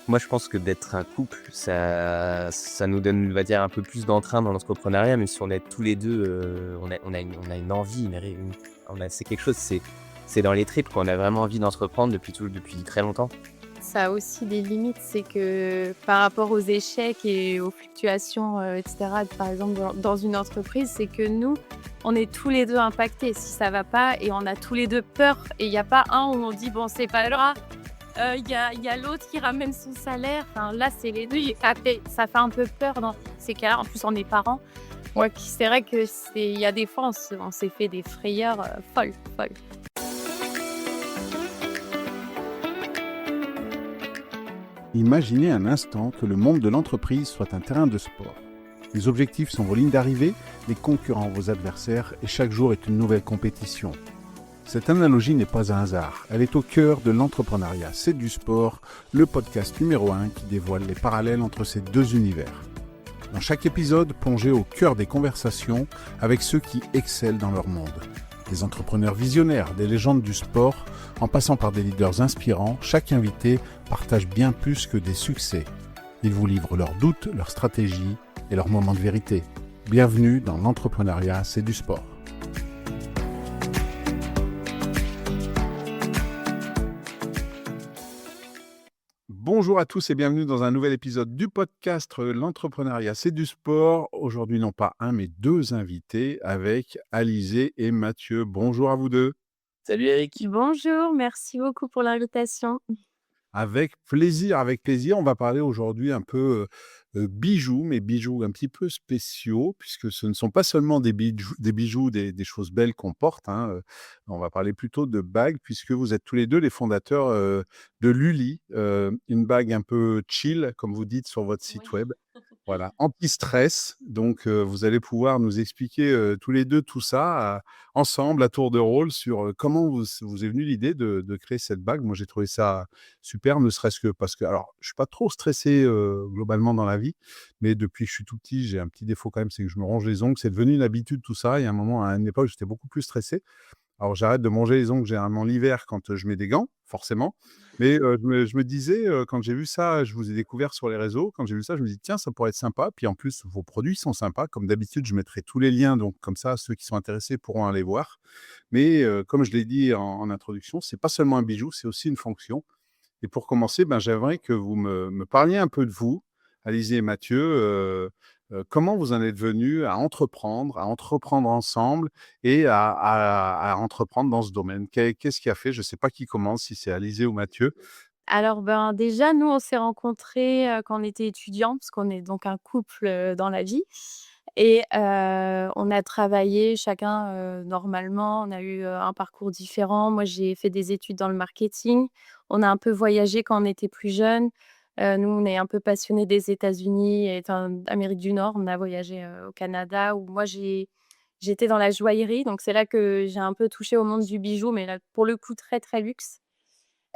Moi, je pense que d'être un couple, ça nous donne, on va dire, un peu plus d'entrain dans l'entrepreneuriat, même si on est tous les 2, on a une envie, c'est quelque chose, c'est dans les tripes, quoi. On a vraiment envie d'entreprendre depuis très longtemps. Ça a aussi des limites, c'est que par rapport aux échecs et aux fluctuations, et cetera, par exemple dans une entreprise, c'est que nous, on est tous les 2 impactés si ça va pas et on a tous les 2 peur et il y a pas un où on dit: «Bon, c'est pas grave», il y a l'autre qui ramène son salaire, enfin là, c'est les 2 et ça fait un peu peur dans ces cas-là. En plus, on est parents. Moi qui c'est vrai que il y a des fois, on s'est fait des frayeurs, folles, folles. Imaginez un instant que le monde de l'entreprise soit un terrain de sport. Les objectifs sont vos lignes d'arrivée, les concurrents vos adversaires et chaque jour est une nouvelle compétition. Cette analogie n'est pas un hasard, elle est au cœur de l'entrepreneuriat. C'est du sport, le podcast numéro 1 qui dévoile les parallèles entre ces deux univers. Dans chaque épisode, plongez au cœur des conversations avec ceux qui excellent dans leur monde. Des entrepreneurs visionnaires, des légendes du sport, en passant par des leaders inspirants, chaque invité partage bien plus que des succès. Ils vous livrent leurs doutes, leurs stratégies et leurs moments de vérité. Bienvenue dans l'entrepreneuriat, c'est du sport. Bonjour à tous et bienvenue dans un nouvel épisode du podcast L'entrepreneuriat, c'est du sport. Aujourd'hui, non pas un, mais deux invités avec Alizé et Mathieu. Bonjour à vous deux. Salut Eric. Bonjour, merci beaucoup pour l'invitation. Avec plaisir, avec plaisir. On va parler aujourd'hui un peu bijoux, mais bijoux un petit peu spéciaux, puisque ce ne sont pas seulement des choses belles qu'on porte. On va parler plutôt de bagues, puisque vous êtes tous les deux les fondateurs de Luli, une bague un peu chill, comme vous dites sur votre site Oui. web. Voilà, anti-stress. Donc, vous allez pouvoir nous expliquer tous les deux tout ça ensemble à tour de rôle sur comment vous est venue l'idée de créer cette bague. Moi, j'ai trouvé ça super, ne serait-ce que parce que, alors, je suis pas trop stressé globalement dans la vie, mais depuis que je suis tout petit, j'ai un petit défaut quand même, c'est que je me ronge les ongles. C'est devenu une habitude tout ça. Il y a un moment, à une époque, j'étais beaucoup plus stressé. Alors j'arrête de manger les ongles généralement l'hiver quand, je mets des gants, forcément. Mais, je me disais, quand j'ai vu ça, je vous ai découvert sur les réseaux, quand j'ai vu ça, je me dis: «Tiens, ça pourrait être sympa». Puis en plus, vos produits sont sympas. Comme d'habitude, je mettrai tous les liens, donc comme ça, ceux qui sont intéressés pourront aller voir. Mais, comme je l'ai dit en introduction, c'est pas seulement un bijou, c'est aussi une fonction. Et pour commencer, ben, j'aimerais que vous me parliez un peu de vous, Alizé et Mathieu. Comment vous en êtes venus à entreprendre ensemble et à entreprendre dans ce domaine? Qu'est-ce qui a fait? Je ne sais pas qui commence, si c'est Alizé ou Mathieu. Alors, ben, déjà, nous, on s'est rencontrés, quand on était étudiants, parce qu'on est donc un couple, dans la vie et on a travaillé chacun, normalement. On a eu, un parcours différent. Moi, j'ai fait des études dans le marketing. On a un peu voyagé quand on était plus jeunes. Nous, on est un peu passionnés des États-Unis et enfin, d'Amérique du Nord. On a voyagé, au Canada où moi, j'étais dans la joaillerie, donc c'est là que j'ai un peu touché au monde du bijou, mais là, pour le coup, très, très luxe.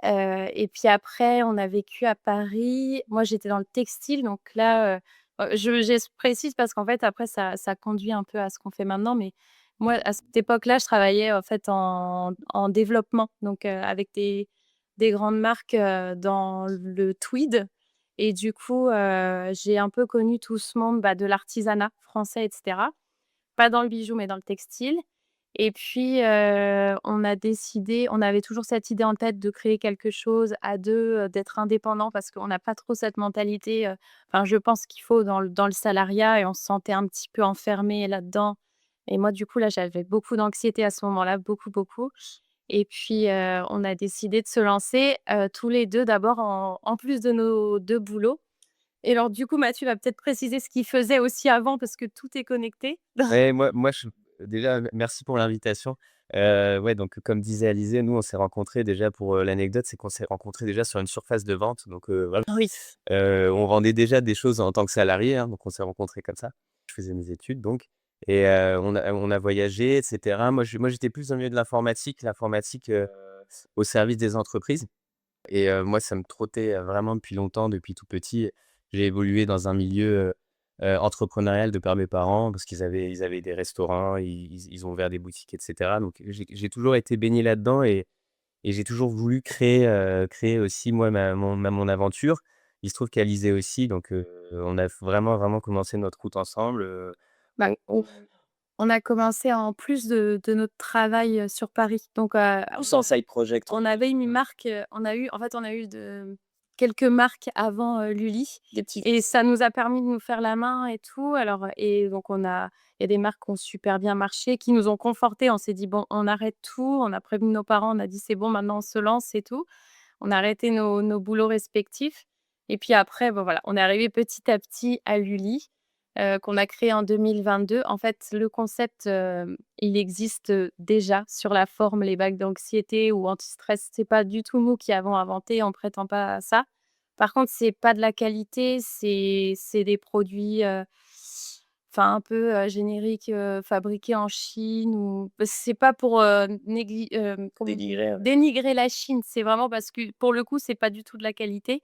Et puis après, on a vécu à Paris. Moi, j'étais dans le textile, donc là, je précise parce qu'en fait, après, ça conduit un peu à ce qu'on fait maintenant. Mais moi, à cette époque-là, je travaillais en fait en développement, donc avec des grandes marques dans le tweed. Et du coup, j'ai un peu connu tout ce monde bah, de l'artisanat français, etc. Pas dans le bijou, mais dans le textile. Et puis, on avait toujours cette idée en tête de créer quelque chose à 2, d'être indépendant parce qu'on n'a pas trop cette mentalité, enfin, je pense qu'il faut dans le salariat et on se sentait un petit peu enfermé là-dedans. Et moi, du coup, là, j'avais beaucoup d'anxiété à ce moment-là, beaucoup, beaucoup. Et puis, on a décidé de se lancer, tous les 2 d'abord en plus de nos 2 boulots. Et alors, du coup, Mathieu va peut-être préciser ce qu'il faisait aussi avant parce que tout est connecté. Ouais, moi déjà, merci pour l'invitation. Ouais, donc comme disait Alizé, nous, on s'est rencontrés déjà pour, l'anecdote, c'est qu'on s'est rencontrés déjà sur une surface de vente, donc voilà. Oui. On vendait déjà des choses en tant que salariés, hein, donc on s'est rencontrés comme ça. Je faisais mes études donc et on a voyagé et cetera. Moi, j'étais plus dans le milieu de l'informatique, au service des entreprises et moi, ça me trottait, vraiment depuis longtemps, depuis tout petit. J'ai évolué dans un milieu, entrepreneurial de par mes parents parce qu'ils avaient des restaurants, ils ont ouvert des boutiques et cetera, donc j'ai toujours été baigné là-dedans et j'ai toujours voulu créer aussi moi mon aventure. Il se trouve qu'Alizé aussi, donc on a vraiment, vraiment commencé notre route ensemble, Bah, on a commencé en plus de notre travail, sur Paris. Donc, tous en side project. on avait une marque, on a eu quelques marques avant, Lully Des petits et ça nous a permis de nous faire la main et tout. Alors et donc il y a des marques qui ont super bien marché, qui nous ont confortés. On s'est dit: «Bon, on arrête tout». On a prévenu nos parents, on a dit: «C'est bon, maintenant on se lance et tout». On a arrêté nos boulots respectifs et puis après, bon voilà, on est arrivé petit à petit à Lully, qu'on a créé en 2022. En fait, le concept, il existe, déjà sur la forme, les bagues d'anxiété ou anti-stress. C'est pas du tout nous qui avons inventé, on prétend pas à ça. Par contre, c'est pas de la qualité, c'est des produits, enfin un peu, génériques, fabriqués en Chine ou c'est pas pour, comment dénigrés, ouais. dénigrer la Chine, c'est vraiment parce que pour le coup, c'est pas du tout de la qualité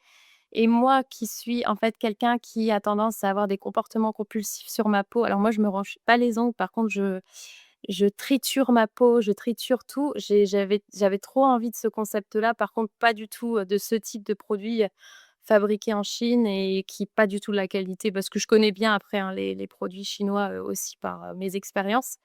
et moi qui suis en fait quelqu'un qui a tendance à avoir des comportements compulsifs sur ma peau, alors moi je me range pas les ongles, par contre je triture ma peau, je triture tout. J'avais trop envie de ce concept-là, par contre pas du tout, de ce type de produit, fabriqué en Chine et qui pas du tout de la qualité parce que je connais bien après, hein, les produits chinois, aussi par, mes expériences.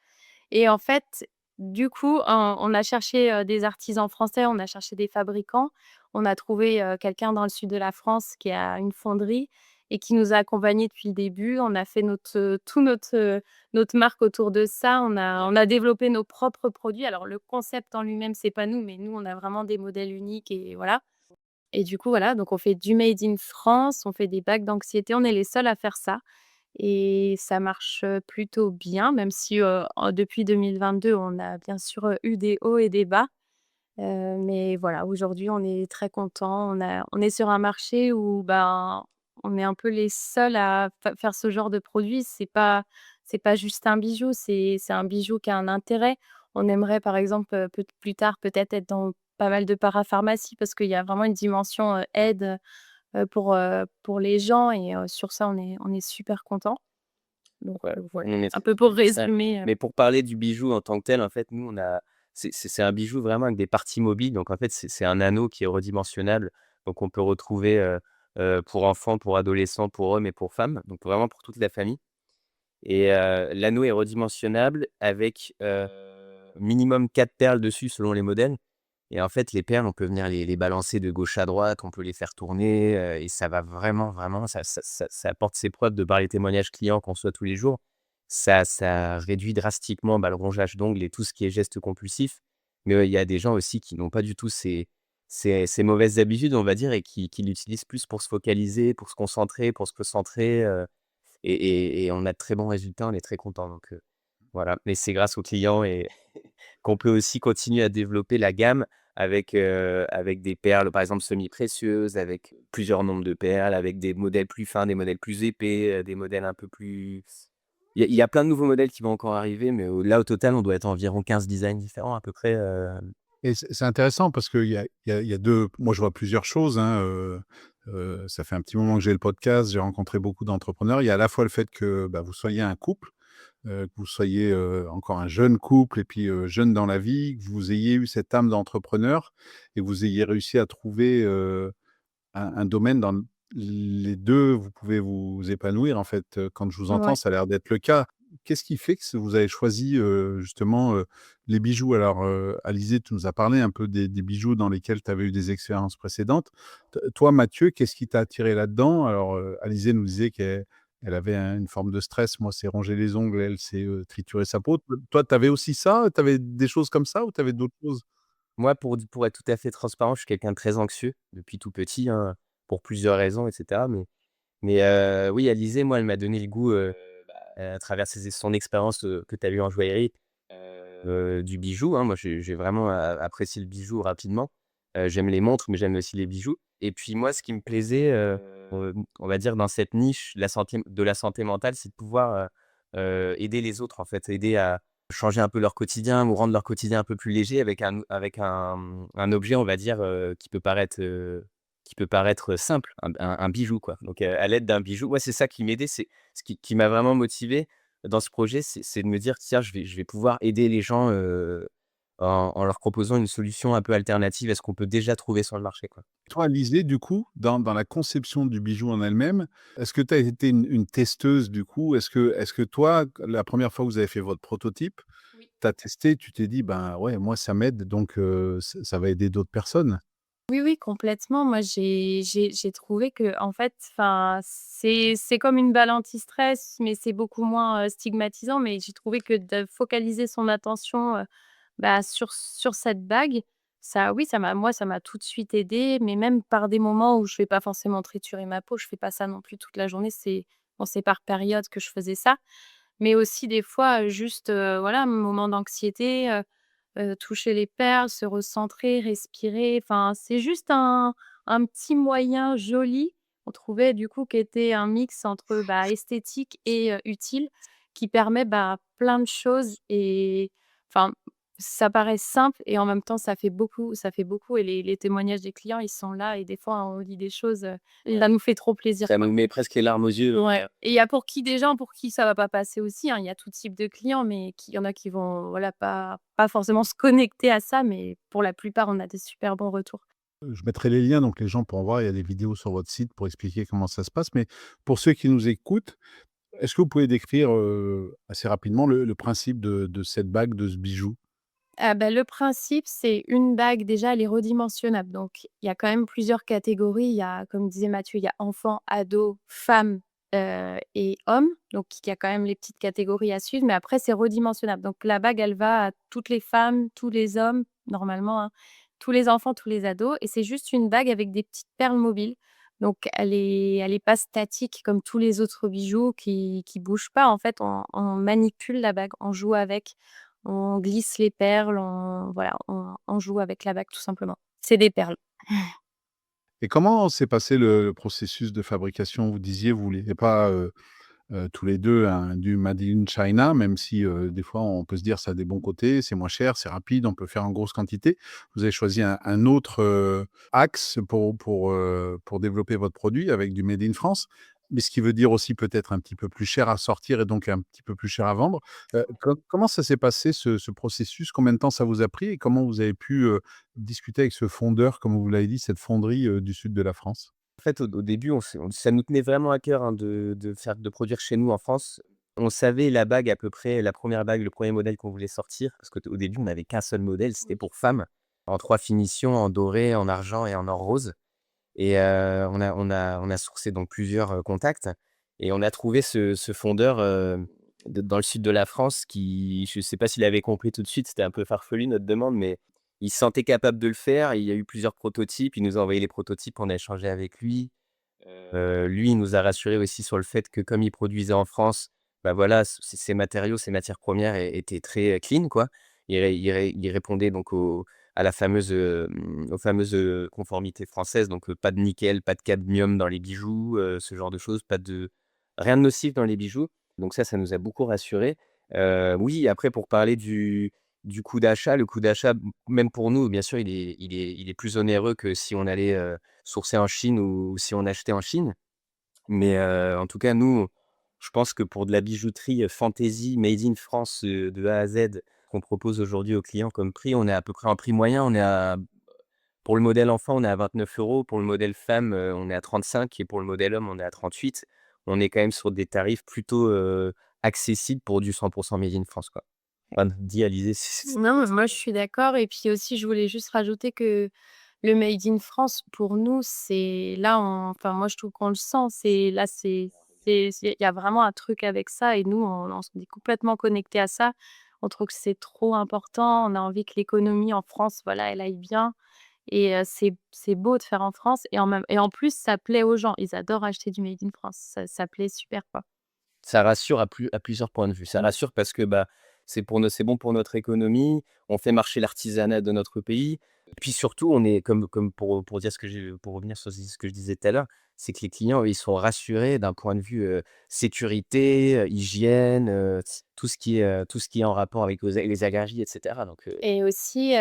Et en fait, du coup, on a cherché, des artisans français, on a cherché des fabricants. On a trouvé, quelqu'un dans le sud de la France qui a une fonderie et qui nous a accompagnés depuis le début. On a fait notre marque autour de ça. On a développé nos propres produits. Alors le concept en lui-même, c'est pas nous, mais nous, on a vraiment des modèles uniques et voilà. Et du coup, voilà, donc on fait du made in France, on fait des bagues d'anxiété. On est les seuls à faire ça et ça marche, plutôt bien, même si, depuis 2022, on a bien sûr, eu des hauts et des bas. Mais voilà, aujourd'hui, on est très contents. On est sur un marché où, ben, on est un peu les seuls à faire ce genre de produit. C'est pas juste un bijou, c'est un bijou qui a un intérêt. On aimerait, par exemple, plus tard, peut-être être dans pas mal de parapharmacie parce qu'il y a vraiment une dimension, aide, pour les gens et sur ça, on est super contents. Donc Ouais, voilà, on est un très peu pour ouais. résumer, Mais pour parler du bijou en tant que tel, en fait, nous, on a c'est un bijou vraiment avec des parties mobiles. Donc en fait, c'est un anneau qui est redimensionnable. Donc on peut retrouver, pour enfants, pour adolescents, pour hommes et pour femmes, donc vraiment pour toute la famille. Et l'anneau est redimensionnable avec, minimum 4 perles dessus selon les modèles. Et en fait, les perles, on peut venir les balancer de gauche à droite, on peut les faire tourner, et ça va vraiment, vraiment ça apporte ses preuves de par les témoignages clients qu'on reçoit tous les jours. Ça réduit drastiquement, bah, le rongeage d'ongles et tout ce qui est geste compulsif. Mais, il y a des gens aussi qui n'ont pas du tout ces mauvaises habitudes, on va dire, et qui l'utilisent plus pour se focaliser, pour se concentrer, pour se concentrer, et on a de très bons résultats, on est très contents donc, voilà. Mais c'est grâce aux clients et qu'on peut aussi continuer à développer la gamme avec des perles, par exemple, semi-précieuses, avec plusieurs nombres de perles, avec des modèles plus fins, des modèles plus épais, des modèles un peu plus il y a plein de nouveaux modèles qui vont encore arriver, mais là, au total, on doit être environ 15 designs différents à peu près, Et c'est intéressant parce qu'il y a 2 moi, je vois plusieurs choses, hein, ça fait un petit moment que j'ai le podcast, j'ai rencontré beaucoup d'entrepreneurs. Il y a à la fois le fait que, bah, vous soyez un couple, que vous soyez, encore un jeune couple et puis, jeune dans la vie, que vous ayez eu cette âme d'entrepreneur et que vous ayez réussi à trouver, un domaine dans les 2 vous pouvez vous épanouir, en fait, quand je vous entends, ouais. ça a l'air d'être le cas. Qu'est-ce qui fait que vous avez choisi, justement, les bijoux? Alors, Alizé, tu nous as parlé un peu des bijoux dans lesquels tu avais eu des expériences précédentes. Toi, Mathieu, qu'est-ce qui t'a attiré là-dedans? Alors, Alizé nous disait qu'elle avait une forme de stress. Moi, c'est ronger les ongles, elle, c'est, triturer sa peau. Toi, tu avais aussi ça? Tu avais des choses comme ça ou tu avais d'autres choses? moi, pour être tout à fait transparent, je suis quelqu'un de très anxieux depuis tout petit, hein, pour plusieurs raisons et cetera, mais oui, Alizée, moi, elle m'a donné le goût, à travers son expérience, que tu as eue en joaillerie, du bijou, hein. Moi, j'ai vraiment apprécié le bijou rapidement. J'aime les montres, mais j'aime aussi les bijoux. Et puis moi, ce qui me plaisait, on va dire dans cette niche de la santé mentale, c'est de pouvoir, aider les autres, en fait, aider à changer un peu leur quotidien ou rendre leur quotidien un peu plus léger avec un objet, on va dire, qui peut paraître simple, un bijou, quoi. Donc, à l'aide d'un bijou, ouais, c'est ça qui m'aidait, c'est ce qui m'a vraiment motivé dans ce projet, c'est de me dire: «Tiens, je vais pouvoir aider les gens, en leur proposant une solution un peu alternative à ce qu'on peut déjà trouver sur le marché, quoi. Toi, Alizée, du coup, dans la conception du bijou en elle-même, est-ce que tu as été une testeuse, du coup? Est-ce que toi, la première fois que vous avez fait votre prototype, Oui. tu as testé, tu t'es dit: «Ben, ouais, moi, ça m'aide, donc ça va aider d'autres personnes»? Oui, oui, complètement. Moi, j'ai trouvé que en fait, enfin, c'est comme une balle anti-stress, mais c'est beaucoup moins, stigmatisant. Mais j'ai trouvé que de focaliser son attention, bah, sur cette bague, ça oui, ça m'a tout de suite aidée, mais même par des moments où je vais pas forcément triturer ma peau, je fais pas ça non plus toute la journée, c'est par période que je faisais ça. Mais aussi des fois, juste, voilà, un moment d'anxiété, toucher les perles, se recentrer, respirer, enfin, c'est juste un petit moyen joli, on trouvait du coup, qui était un mix entre, bah, esthétique et utile, qui permet, bah, plein de choses et enfin, ça paraît simple et en même temps ça fait beaucoup et les témoignages des clients, ils sont là et des fois on dit des choses, ça nous fait trop plaisir, Ça quoi. nous met presque les larmes aux yeux. Ouais et il y a pour qui des gens pour qui ça va pas passer aussi, hein. Il y a tout type de clients, mais il y en a qui vont, voilà, pas forcément se connecter à ça, mais pour la plupart, on a des super bons retours. Je mettrai les liens, donc les gens pourront voir. Il y a des vidéos sur votre site pour expliquer comment ça se passe. Mais pour ceux qui nous écoutent, est-ce que vous pouvez décrire, assez rapidement le principe de cette bague, de ce bijou? Ah bah, le principe, c'est une bague, déjà, elle est redimensionnable, donc il y a quand même plusieurs catégories. Il y a, comme disait Mathieu, il y a enfants, ados, femmes, et hommes, donc il y a quand même les petites catégories à suivre, mais après c'est redimensionnable. Donc la bague, elle va à toutes les femmes, tous les hommes, normalement, hein, tous les enfants, tous les ados et c'est juste une bague avec des petites perles mobiles. Donc elle est pas statique comme tous les autres bijoux qui bougent pas. En fait, on manipule la bague, on joue avec. On glisse les perles, on voilà, on joue avec la bague tout simplement. C'est des perles. Et comment s'est passé le processus de fabrication? Vous disiez, vous vouliez pas, tous les 2 du made in China, même si, des fois on peut se dire ça a des bons côtés, c'est moins cher, c'est rapide, on peut faire en grosse quantité. Vous avez choisi un autre, axe pour développer votre produit avec du made in France, mais ce qui veut dire aussi peut-être un petit peu plus cher à sortir et donc un petit peu plus cher à vendre. Comment ça s'est passé ce processus? Combien de temps ça vous a pris et comment vous avez pu, discuter avec ce fondeur, comme vous l'avez dit, cette fonderie, du sud de la France? En fait, au début, ça nous tenait vraiment à cœur, hein, de produire chez nous en France. On savait la bague à peu près, la première bague, le premier modèle qu'on voulait sortir, parce qu'au début, on n'avait qu'un seul modèle, c'était Oui. pour femmes, en 3 finitions, en doré, en argent et en or rose et on a sourcé donc plusieurs, contacts et on a trouvé ce fondeur, dans le sud de la France qui, je ne sais pas s'il avait compris tout de suite, c'était un peu farfelu notre demande, mais il se sentait capable de le faire. Il y a eu plusieurs prototypes, il nous a envoyé les prototypes, on a échangé avec lui. Lui, il nous a rassurés aussi sur le fait que comme il produisait en France, bah, voilà, ses matériaux, ses matières premières étaient très, clean quoi. Il répondait donc aux fameuses, conformités françaises, donc pas de nickel, pas de cadmium dans les bijoux, ce genre de choses, pas de rien de nocif dans les bijoux. Donc ça nous a beaucoup rassurés. Oui, après pour parler du coût d'achat, le coût d'achat, même pour nous, bien sûr, il est plus onéreux que si on allait, sourcer en Chine ou si on achetait en Chine. Mais, en tout cas, nous, je pense que pour de la bijouterie, fantaisie, made in France, de A à Z, qu'on propose aujourd'hui aux clients comme prix, on est à peu près en prix moyen. Pour le modèle enfant, on est à 29 €. Pour le modèle femme, on est à 35 et pour le modèle homme, on est à 38. On est quand même sur des tarifs plutôt, accessibles pour du 100 made in France, quoi. Enfin, dit Alizée, Non, mais moi je suis d'accord et puis aussi je voulais juste rajouter que le made in France pour nous, c'est là on enfin moi je trouve qu'on le sent, c'est il y a vraiment un truc avec ça et nous on s'est complètement connectés à ça. On trouve que c'est trop important, on a envie que l'économie en France, voilà, elle aille bien et c'est beau de faire en France et en plus ça plaît aux gens. Ils adorent acheter du made in France. Ça plaît super, quoi. ça rassure à plusieurs points de vue. Ça rassure parce que, bah, c'est bon pour notre économie, on fait marcher l'artisanat de notre pays. Et puis surtout, on est comme pour dire pour revenir sur ce que je disais tout à l'heure, c'est que les clients, ils sont rassurés d'un point de vue, sécurité, hygiène, tout ce qui est en rapport avec les allergies et cetera donc Et aussi,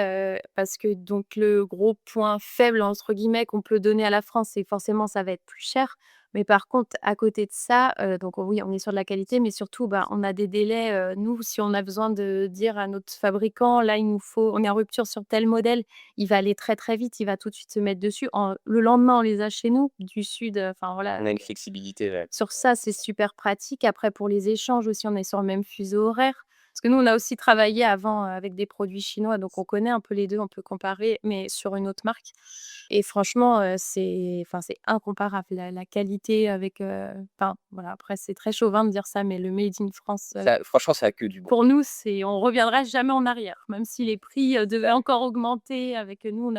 parce que donc le gros point «faible» entre guillemets qu'on peut donner à la France, c'est que forcément ça va être plus cher. Mais par contre, à côté de ça, donc oui, on est sur de la qualité, mais surtout, bah, on a des délais, nous, si on a besoin de dire à notre fabricant: «Là, il nous faut on est en rupture sur tel modèle», il va aller très, très vite, il va tout de suite se mettre dessus. Le lendemain, on les a chez nous, du sud, enfin voilà, On a une flexibilité, ouais. sur ça, c'est super pratique. Après pour les échanges aussi, on est sur le même fuseau horaire. Parce que nous, on a aussi travaillé avant, avec des produits chinois, donc on connaît un peu les 2, on peut comparer, mais sur une autre marque et franchement, c'est incomparable la qualité avec, enfin voilà, après c'est très chauvin de dire ça, mais le made in France, Ça, franchement, ça a que du bon. pour nous, on reviendra jamais en arrière. Même si les prix, devaient encore augmenter avec, nous,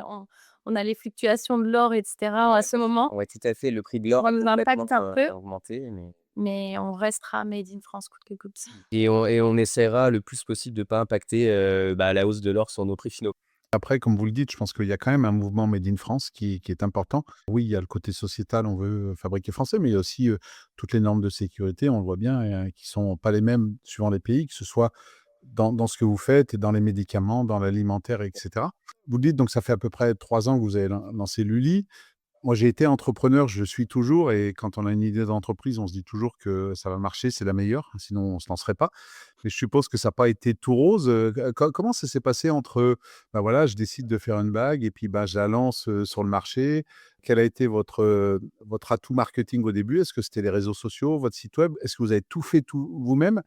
on a les fluctuations de l'or et cetera à Ouais. ce moment. Ouais, tout à fait, le prix de l'or Ça a nous complètement, impacte un peu, augmenté, mais on restera made in France coûte que coûte. et on essaiera le plus possible de pas impacter, la hausse de l'or sur nos prix finaux. Après, comme vous le dites, je pense qu'il y a quand même un mouvement made in France qui est important. Oui, il y a le côté sociétal, on veut fabriquer français, mais il y a aussi toutes les normes de sécurité, on le voit bien, qui sont pas les mêmes suivant les pays, que ce soit dans ce que vous faites et dans les médicaments, dans l'alimentaire, etc. Vous le dites, donc ça fait à peu près 3 ans que vous avez lancé Lully. Moi, j'ai été entrepreneur, je le suis toujours et quand on a une idée d'entreprise, on se dit toujours que ça va marcher, c'est la meilleure, sinon on ne se lancerait pas. Mais je suppose que ça n'a pas été tout rose. Comment ça s'est passé entre, bah, voilà, je décide de faire une bague et puis, bah, je la lance, sur le marché? Quel a été votre atout marketing au début? Est-ce que c'était les réseaux sociaux, votre site web? Est-ce que vous avez tout fait tout vous-même?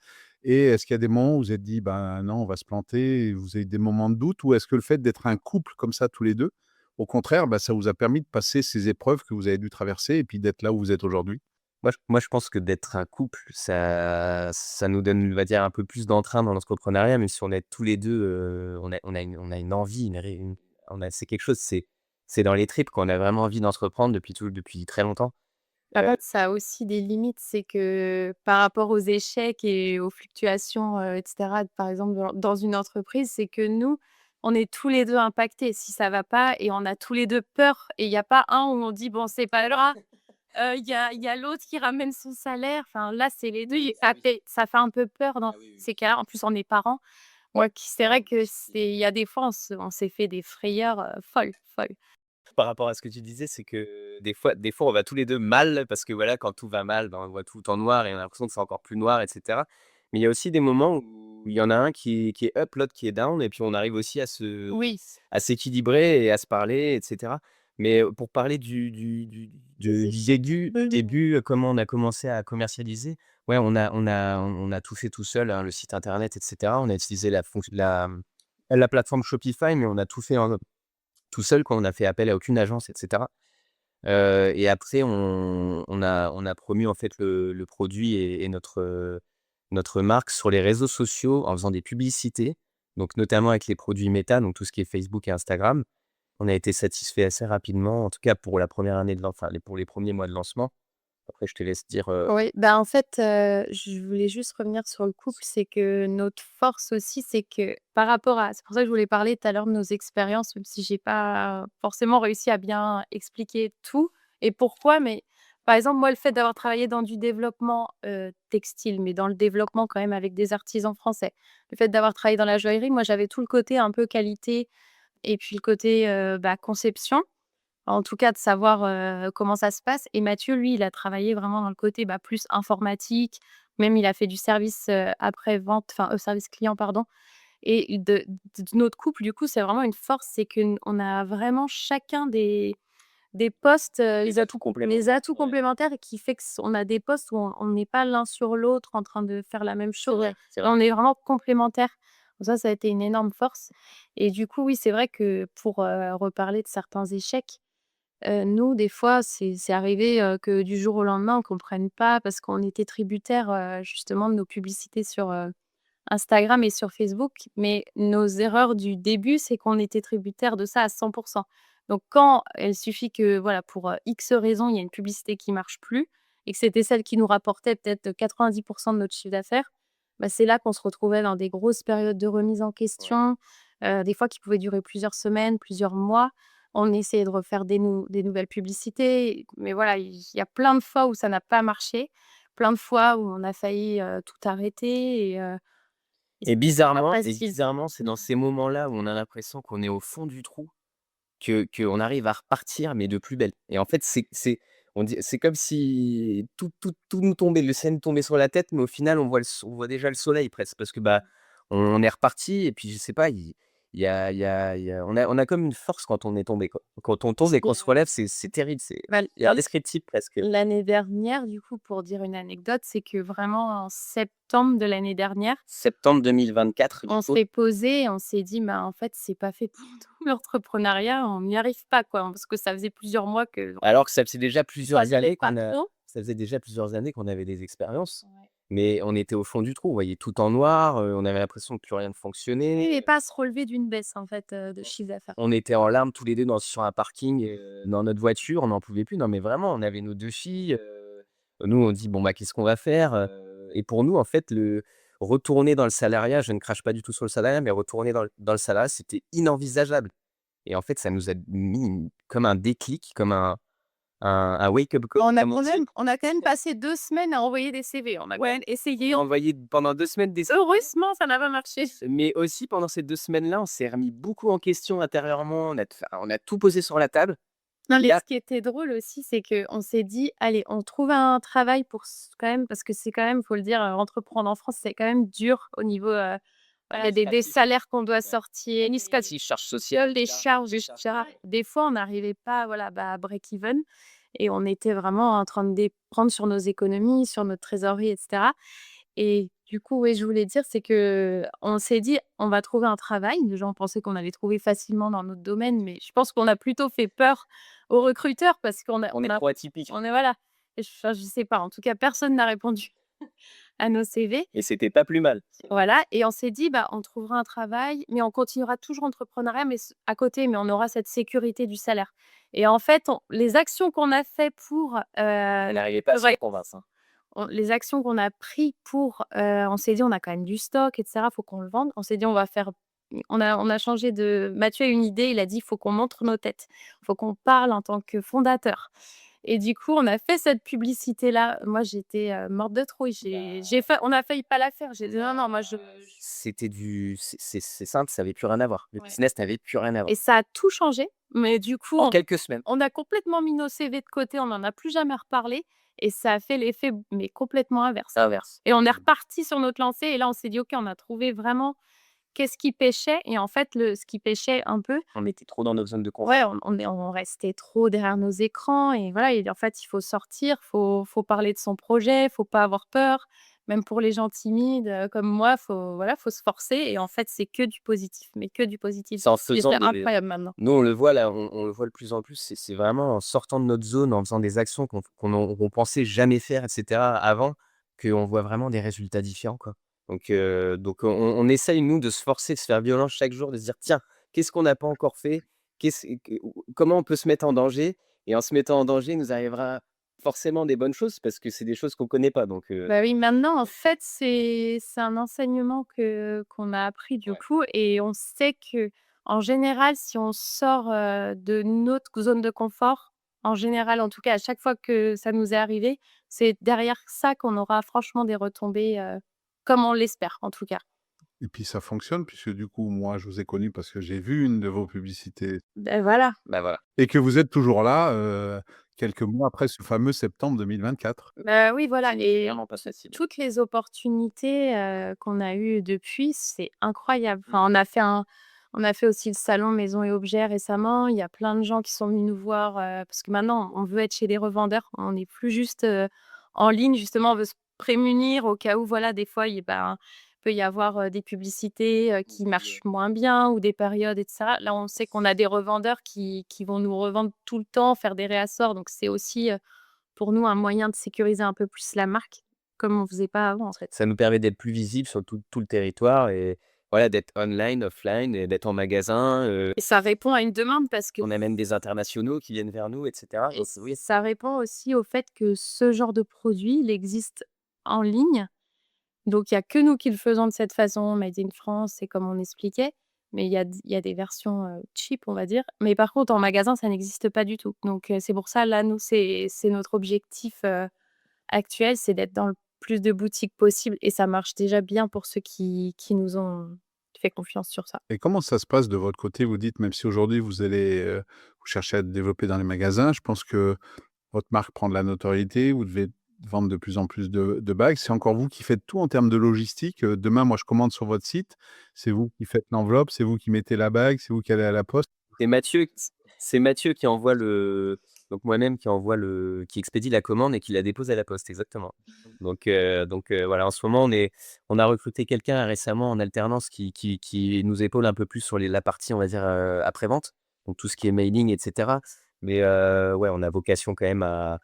Et est-ce qu'il y a des moments où vous vous êtes dit: «Ben, non, on va se planter» et vous avez eu des moments de doute? Ou est-ce que le fait d'être un couple comme ça tous les 2 au contraire, bah, ça vous a permis de passer ces épreuves que vous avez dû traverser et puis d'être là où vous êtes aujourd'hui? Moi, je pense que d'être un couple, ça nous donne, on va dire, un peu plus d'entrain dans l'entrepreneuriat, même si on est tous les 2, on a une envie, c'est quelque chose, c'est dans les tripes, quoi. On a vraiment envie d'entreprendre depuis très longtemps. Par contre, ça a aussi des limites, c'est que par rapport aux échecs et aux fluctuations, et cetera, par exemple dans une entreprise, c'est que nous, on est tous les 2 impactés si ça va pas et on a tous les 2 peur et il y a pas un où on dit: «Bon, c'est pas grave», il y a l'autre qui ramène son salaire, enfin là, c'est les 2. Ça fait un peu peur dans ces cas-là. En plus, on est parents. Moi qui c'est vrai que il y a des fois, on s'est fait des frayeurs, folles, folles. Par rapport à ce que tu disais, c'est que des fois, on va tous les 2 mal parce que voilà, quand tout va mal, ben, on voit tout en noir et on a l'impression que c'est encore plus noir et cetera. Mais il y a aussi des moments où il y en a un qui est up, l'autre qui est down et puis on arrive aussi Oui. à s'équilibrer et à se parler et cetera. Mais, pour parler du début, comment on a commencé à commercialiser, ouais, on a tout fait tout seul, hein, le site internet et cetera. On a utilisé la plateforme Shopify, mais on a tout fait tout seul, quoi. On a fait appel à aucune agence et cetera. Et après on a promu en fait le produit et notre marque sur les réseaux sociaux en faisant des publicités, donc notamment avec les produits Meta, donc tout ce qui est Facebook et Instagram. On a été satisfait assez rapidement, en tout cas pour la première année pour les premiers mois de lancement. Après je te laisse dire, Oui, bah, en fait, je voulais juste revenir sur le couple, c'est que notre force aussi, c'est que par rapport à c'est pour ça que je voulais parler tout à l'heure de nos expériences, même si j'ai pas forcément réussi à bien expliquer tout et pourquoi, mais par exemple, moi, le fait d'avoir travaillé dans du développement, textile, mais dans le développement quand même avec des artisans français. Le fait d'avoir travaillé dans la joaillerie, moi, j'avais tout le côté un peu qualité et puis le côté, bah, conception. En tout cas, de savoir, comment ça se passe et Mathieu, lui, il a travaillé vraiment dans le côté, bah, plus informatique, même il a fait du service, après-vente, enfin, service client, pardon et de notre couple, du coup, c'est vraiment une force, c'est qu'on a vraiment chacun des postes, les atouts complémentaires qui fait qu'on a des postes où on n'est pas l'un sur l'autre en train de faire la même chose. c'est vrai. On est vraiment complémentaires. Ça a été une énorme force et du coup, oui, c'est vrai que pour, reparler de certains échecs, nous, des fois, c'est arrivé, que du jour au lendemain, on comprenne pas parce qu'on était tributaires, justement de nos publicités sur, Instagram et sur Facebook. Mais nos erreurs du début, c'est qu'on était tributaires de ça à 100. Donc quand il suffit que, voilà, pour, X raisons, il y a une publicité qui marche plus et que c'était celle qui nous rapportait peut-être 90 de notre chiffre d'affaires, bah, c'est là qu'on se retrouvait dans des grosses périodes de remise en Ouais. question, des fois qui pouvaient durer plusieurs semaines, plusieurs mois. On essayait de refaire des nouvelles publicités, mais voilà, il y a plein de fois où ça n'a pas marché, plein de fois où on a failli, tout arrêter et Et c'était pas bizarrement et facile. bizarrement, c'est dans ces moments-là où on a l'impression qu'on est au fond du trou qu'on arrive à repartir, mais de plus belle. Et en fait, On dit c'est comme si tout nous tombait, le ciel nous tombait sur la tête, mais au final, on voit déjà le soleil presque parce que, bah, on est reparti et puis je sais pas, on a comme une force quand on est tombé, quoi. Quand on tombe et qu'on se relève, c'est terrible, c'est Bah, indescriptible presque. l'année dernière, du coup, pour dire une anecdote, c'est que vraiment en septembre de l'année dernière, Septembre 2024, du on coup. s'est posé et on s'est dit: «Bah, en fait, c'est pas fait pour nous l'entrepreneuriat, on n'y arrive pas, quoi». Parce que ça faisait plusieurs mois que Alors que ça faisait déjà plusieurs croisait années pas qu'on a trop. ça faisait déjà plusieurs années qu'on avait des expériences, Ouais. mais on était au fond du trou. On voyait tout en noir, on avait l'impression que plus rien ne On fonctionnait. n'arrivait pas à se relever d'une baisse, en fait, de chiffre d'affaires. On était en larmes tous les 2 sur un parking, dans notre voiture, on n'en pouvait plus. Non, mais vraiment, on avait nos 2 filles, nous, on dit: «Bon, bah, qu'est-ce qu'on va faire?» Et pour nous, en fait, le retourner dans le salariat, je ne crache pas du tout sur le salariat, mais retourner dans le salariat, c'était inenvisageable et en fait, ça nous a mis comme un déclic, comme un wake-up call, comme on dit. On a quand même passé 2 semaines à envoyer des CV. On a quand même essayé. Envoyé pendant 2 semaines des Heureusement, ça n'a pas marché. mais aussi pendant ces 2 semaines-là, on s'est remis beaucoup en question intérieurement, on a tout posé sur la table. Non, Il mais y a ce qui était drôle aussi, c'est qu'on s'est dit: «Allez, on trouve un travail pour quand même» parce que c'est quand même, faut le dire, entreprendre en France, c'est quand même dur au niveau, voilà, des salaires qu'on doit sortir, si charges sociales, les charges et cetera. Des fois, on n'arrivait pas, voilà, bah, à break even et on était vraiment en train de prendre sur nos économies, sur notre trésorerie et cetera. Et du coup, oui, je voulais dire, c'est que on s'est dit: «On va trouver un travail». Déjà, on pensait qu'on allait trouver facilement dans notre domaine, mais je pense qu'on a plutôt fait peur aux recruteurs parce on est trop atypique on est voilà, et enfin, je sais pas, en tout cas, personne n'a répondu à nos CV. et c'était pas plus mal. Voilà, et on s'est dit: «Bah, on trouvera un travail, mais on continuera toujours entrepreneuriat, mais à côté, mais on aura cette sécurité du salaire». Et en fait, les actions qu'on a fait pour, On n'arrivait pas à se ouais, convaincre, hein. les actions qu'on a pris pour, on s'est dit: «On a quand même du stock et cetera, faut qu'on le vende». On s'est dit: «On va faire». On a changé de Mathieu a une idée, il a dit: «Il faut qu'on montre nos têtes, il faut qu'on parle en tant que fondateur». Et du coup, on a fait cette publicité-là. Moi, j'étais, morte de trouille. On a failli pas la faire. J'ai dit: «Non, non, moi je». C'était c'est simple, ça avait plus rien à voir. Le Ouais. business n'avait plus rien à voir. Et ça a tout changé, mais du coup, En quelques semaines. on a complètement mis nos CV de côté, on n'en a plus jamais reparlé et ça a fait l'effet, mais complètement inverse. Inverse. Et on est reparti sur notre lancée et là, on s'est dit: «OK, on a trouvé vraiment qu'est-ce qui pêchait». Et en fait, ce qui pêchait un peu, On était trop dans notre zone de confort. ouais, on restait trop derrière nos écrans et voilà. Et en fait, il faut sortir, faut parler de son projet, faut pas avoir peur. Même pour les gens timides, comme moi, faut se forcer et en fait, c'est que du positif, mais que du positif. C'est en Et faisant c'est des incroyable maintenant. nous, on le voit là, on le voit de plus en plus, c'est vraiment en sortant de notre zone, en faisant des actions qu'on pensait jamais faire et cetera avant, qu'on voit vraiment des résultats différents, quoi. Donc on essaye nous de se forcer, de se faire violence chaque jour, de se dire: «Tiens, qu'est-ce qu'on n'a pas encore fait? Qu'est-ce que comment on peut se mettre en danger?» Et en se mettant en danger, il nous arrivera forcément des bonnes choses parce que c'est des choses qu'on connaît pas Bah oui, maintenant, en fait, c'est un enseignement qu'on a appris du ouais. coup et on sait que en général, si on sort, de notre zone de confort, en général, en tout cas, à chaque fois que ça nous est arrivé, c'est derrière ça qu'on aura franchement des retombées, comme on l'espère, en tout cas. Et puis ça fonctionne puisque du coup, moi, je vous ai connu parce que j'ai vu une de vos publicités Beh, voilà. Bah, voilà. et que vous êtes toujours là, quelques mois après ce fameux septembre 2024. Bah, oui, voilà, et Vraiment pas facile. toutes les opportunités, qu'on a eues depuis, c'est incroyable. Mmh. Enfin, on a fait aussi le salon Maison et Objets récemment. Il y a plein de gens qui sont venus nous voir, parce que maintenant on veut être chez des revendeurs. On n'est plus juste, en ligne. Justement, on veut se prémunir au cas où, voilà, des fois, peut y avoir, des publicités, qui marchent moins bien ou des périodes et cetera. Là, on sait qu'on a des revendeurs qui vont nous revendre tout le temps, faire des réassorts, donc c'est aussi, pour nous, un moyen de sécuriser un peu plus la marque, comme on faisait pas avant, en fait. Ça nous permet d'être plus visibles sur tout le territoire et voilà, d'être online, offline et d'être en magasin, Et ça répond à une demande parce que on a même des internationaux qui viennent vers nous et cetera. et Donc oui, ça répond aussi au fait que ce genre de produit, il existe en ligne. Donc il y a que nous qui le faisons de cette façon, made in France, c'est comme on expliquait. Mais il y a des versions, cheap, on va dire. Mais par contre, en magasin, ça n'existe pas du tout. Donc c'est pour ça, là, nous, c'est notre objectif, actuel, c'est d'être dans le plus de boutiques possible et ça marche déjà bien pour ceux qui nous ont fait confiance sur ça. Et comment ça se passe de votre côté? Vous dites, même si aujourd'hui vous allez, vous cherchez à développer dans les magasins, je pense que votre marque prend de la notoriété, vous devez vendre de plus en plus de bagues. C'est encore vous qui faites tout en termes de logistique. Demain, moi, je commande sur votre site. C'est vous qui faites l'enveloppe, c'est vous qui mettez la bague, c'est vous qui allez à la poste. C'est Mathieu c'est Mathieu qui envoie donc moi-même qui expédie la commande et qui la dépose à la poste, exactement. Donc voilà, en ce moment, on a recruté quelqu'un récemment en alternance qui nous épaule un peu plus sur la partie, on va dire, après-vente, donc tout ce qui est mailing et cetera. Mais ouais, on a vocation quand même à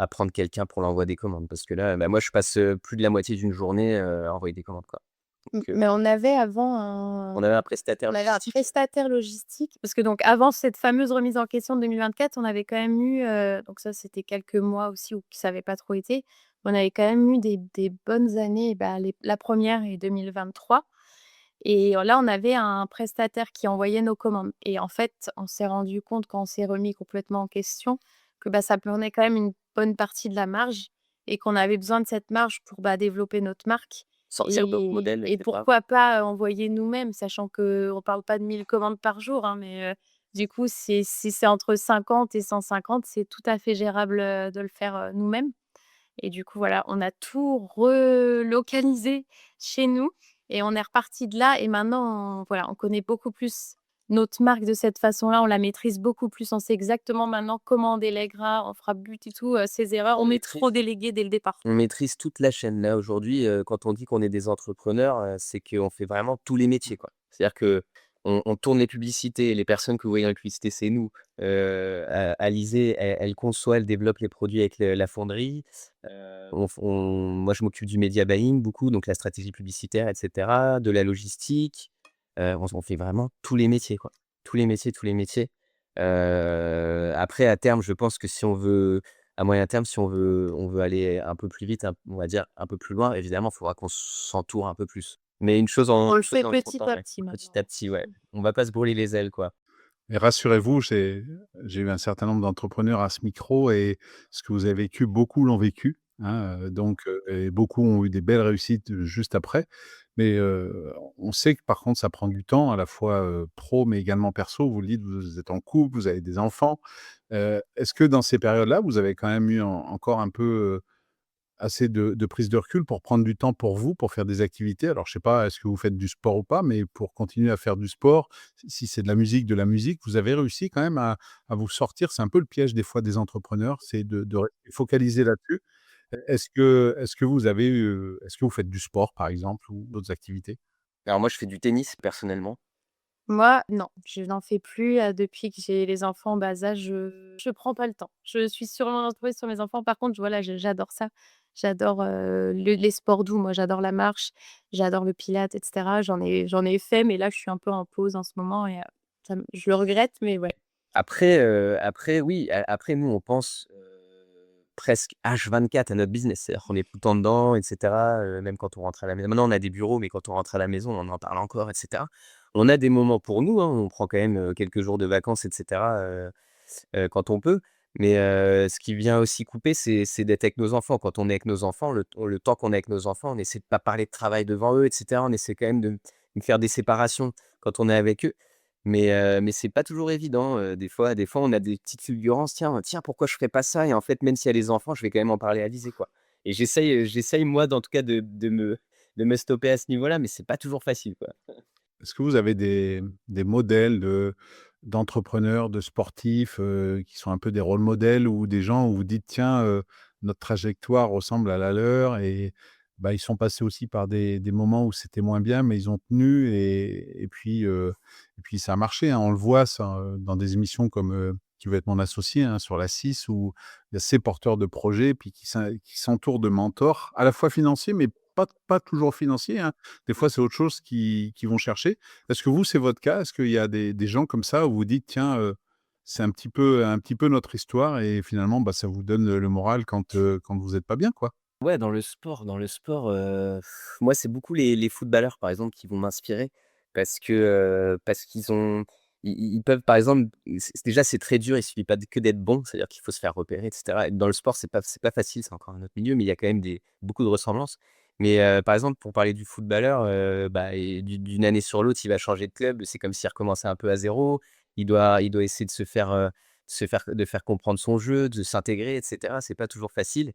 prendre quelqu'un pour l'envoi des commandes parce que là, bah, moi, je passe, plus de la moitié d'une journée, à envoyer des commandes, quoi. Donc Mais on avait avant on avait un prestataire on avait un logistique. prestataire logistique parce que donc avant cette fameuse remise en question de 2024, on avait quand même eu, donc ça c'était quelques mois aussi où ça avait pas trop été. On avait quand même eu des bonnes années, bah, la première et 2023 et là, on avait un prestataire qui envoyait nos commandes et en fait, on s'est rendu compte quand on s'est remis complètement en question que, bah, ça prenait quand même une bonne partie de la marge et qu'on avait besoin de cette marge pour, bah, développer notre marque Sortir d'autres modèles et et cetera. pourquoi pas, envoyer nous-mêmes, sachant qu'on parle pas de 1000 commandes par jour, hein, mais du coup, si c'est entre 50 et 150, c'est tout à fait gérable, de le faire, nous-mêmes et du coup, voilà, on a tout relocalisé chez nous et on est reparti de là et maintenant, voilà, on connaît beaucoup plus notre marque de cette façon-là, on la maîtrise beaucoup plus. On sait exactement maintenant comment on délèguera, on fera plus du tout, ces erreurs. On On est maîtrise trop délégué dès le départ. on maîtrise toute la chaîne. Là, aujourd'hui, quand on dit qu'on est des entrepreneurs, c'est qu'on fait vraiment tous les métiers, quoi. C'est-à-dire qu'on tourne les publicités, les personnes que vous voyez dans les publicités, c'est nous. Alizée, elle conçoit, elle développe les produits avec la fonderie. Moi, je m'occupe du media buying beaucoup, donc la stratégie publicitaire et cetera, de la logistique. On fait vraiment tous les métiers, quoi. Tous les métiers, tous les métiers. Après à terme, je pense que si on veut à moyen terme, si on veut aller un peu plus vite, on va dire un peu plus loin, évidemment, il faudra qu'on s'entoure un peu plus. Mais une chose On le une chose fait en son petit temps, à ouais. petit maintenant. Petit à petit, ouais. On va pas se brûler les ailes, quoi. Et rassurez-vous, j'ai eu un certain nombre d'entrepreneurs à ce micro et ce que vous avez vécu, beaucoup l'ont vécu, hein, et beaucoup ont eu des belles réussites, juste après. Mais, on sait que par contre ça prend du temps à la fois, pro mais également perso. Vous le dites, vous êtes en couple, vous avez des enfants. Est-ce que dans ces périodes-là, vous avez quand même eu encore un peu, assez de prise de recul pour prendre du temps pour vous, pour faire des activités? Alors, je sais pas, est-ce que vous faites du sport ou pas? Mais pour continuer à faire du sport, si c'est de la musique, vous avez réussi quand même à vous sortir. C'est un peu le piège des fois des entrepreneurs, c'est de rester focalisé là-dessus. Est-ce que vous avez eu, est-ce que vous faites du sport, par exemple, ou d'autres activités? Alors moi, je fais du tennis personnellement. Moi, non, je n'en fais plus, depuis que j'ai les enfants en bas âge, je prends pas le temps. Je suis sûrement retrouvée sur mes enfants. Par contre, voilà, j'adore ça. J'adore, les sports doux. Moi, j'adore la marche, j'adore le pilates et cetera. J'en ai fait, mais là, je suis un peu en pause en ce moment et ça me je le regrette, mais ouais. Après oui, après nous, on pense, presque H24 à notre business. C'est-à-dire qu'on est tout le temps dedans et cetera, même quand on rentre à la maison. Maintenant, on a des bureaux, mais quand on rentre à la maison, on en parle encore et cetera. On a des moments pour nous, hein, on prend quand même, quelques jours de vacances et cetera, quand on peut. Mais, ce qui vient aussi couper, c'est d'être avec nos enfants. Quand on est avec nos enfants, le temps qu'on est avec nos enfants, on essaie de pas parler de travail devant eux et cetera. On essaie quand même de faire des séparations quand on est avec eux. Mais c'est pas toujours évident, des fois, on a des petites fulgurances: «Tiens, pourquoi je ferais pas ça?» Et en fait, même s'il y a les enfants, je vais quand même en parler à Alizée, quoi. Et j'essaye moi, en tout cas, de me stopper à ce niveau-là, mais c'est pas toujours facile, quoi. Est-ce que vous avez des modèles d'entrepreneurs, de sportifs, qui sont un peu des rôles modèles ou des gens où vous dites: «Tiens, notre trajectoire ressemble à la leur et bah, ils sont passés aussi par des moments où c'était moins bien, mais ils ont tenu et puis ça a marché», hein. On le voit ça, dans des émissions comme, Qui veut être mon associé, hein, sur la 6 où il y a ces porteurs de projets puis qui s'entourent de mentors, à la fois financiers, mais pas toujours financiers, hein. Des fois, c'est autre chose qui vont chercher. Est-ce que vous, c'est votre cas? Est-ce qu'il y a des gens comme ça où vous dites: «Tiens, c'est un petit peu notre histoire» et finalement, bah, ça vous donne le moral quand vous êtes pas bien, quoi? Ouais, dans le sport, moi, c'est beaucoup les footballeurs, par exemple, qui vont m'inspirer parce qu'ils ont ils peuvent, par exemple, déjà, c'est très dur, il suffit pas que d'être bon, c'est-à-dire qu'il faut se faire repérer et cetera. Et dans le sport, c'est pas facile, c'est encore un autre milieu, mais il y a quand même beaucoup de ressemblances. Mais, par exemple, pour parler du footballeur, bah, et d'une année sur l'autre, il va changer de club, c'est comme s'il recommençait un peu à zéro. Il doit essayer de se faire, de faire comprendre son jeu, de s'intégrer et cetera. C'est pas toujours facile.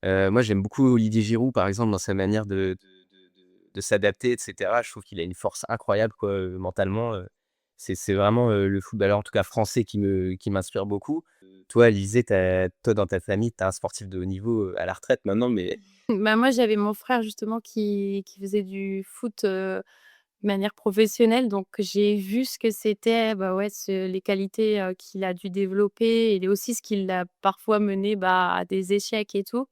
Moi, j'aime beaucoup Olivier Giroud, par exemple, dans sa manière de s'adapter et cetera. Je trouve qu'il a une force incroyable, quoi, mentalement, c'est vraiment, le footballeur, en tout cas français, qui m'inspire beaucoup. Toi, Alizé, toi, dans ta famille, tu as un sportif de haut niveau, à la retraite maintenant, mais Bah, moi, j'avais mon frère justement qui faisait du foot, de manière professionnelle, donc j'ai vu ce que c'était, bah, ouais, les qualités, qu'il a dû développer et aussi ce qui l'a parfois mené, bah, à des échecs et tout.